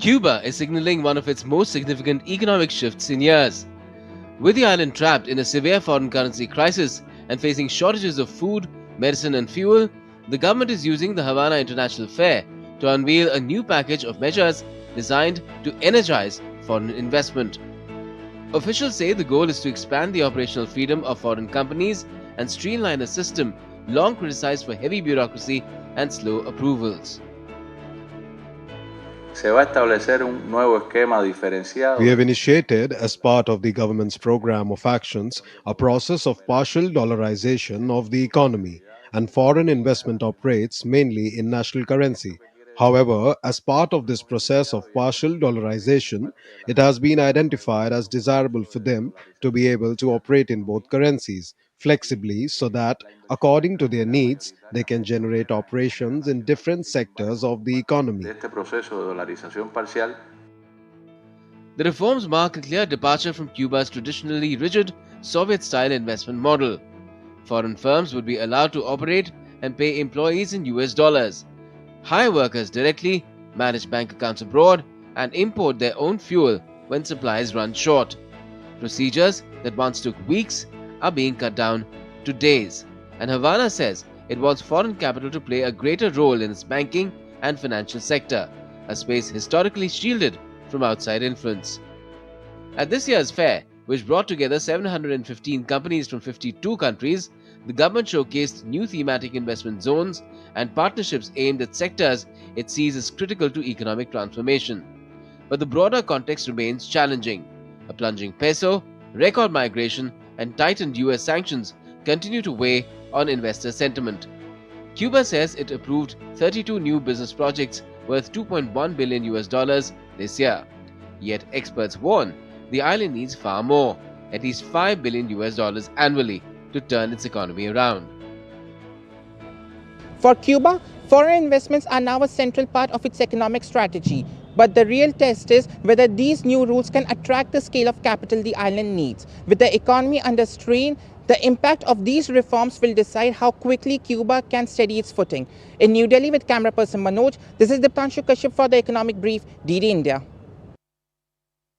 Cuba is signaling one of its most significant economic shifts in years. With the island trapped in a severe foreign currency crisis and facing shortages of food, medicine, and fuel, the government is using the Havana International Fair to unveil a new package of measures designed to energize foreign investment. Officials say the goal is to expand the operational freedom of foreign companies and streamline a system long criticized for heavy bureaucracy and slow approvals. Se va a establecer un nuevo esquema diferenciado. We have initiated, as part of the government's program of actions, a process of partial dollarization of the economy, and foreign investment operates mainly in national currency. However, as part of this process of partial dollarization, it has been identified as desirable for them to be able to operate in both currencies flexibly so that, according to their needs, they can generate operations in different sectors of the economy. De este proceso de dolarización parcial. The reforms mark a clear departure from Cuba's traditionally rigid Soviet-style investment model. Foreign firms would be allowed to operate and pay employees in US dollars, hire workers directly, manage bank accounts abroad, and import their own fuel when supplies run short. Procedures that once took weeks are being cut down to days, and Havana says it wants foreign capital to play a greater role in its banking and financial sector, a space historically shielded from outside influence. At this year's fair, which brought together 715 companies from 52 countries, the government showcased new thematic investment zones and partnerships aimed at sectors it sees as critical to economic transformation. But the broader context remains challenging. A plunging peso, record migration, and tightened US sanctions continue to weigh on investor sentiment. Cuba says it approved 32 new business projects worth $2.1 billion this year. Yet experts warn the island needs far more, at least $5 billion annually, to turn its economy around. For Cuba, foreign investments are now a central part of its economic strategy. But the real test is whether these new rules can attract the scale of capital the island needs. With the economy under strain, the impact of these reforms will decide how quickly Cuba can steady its footing. In New Delhi with camera person Manoj, this is Diptanshu Kashyap for the Economic Brief, DD India.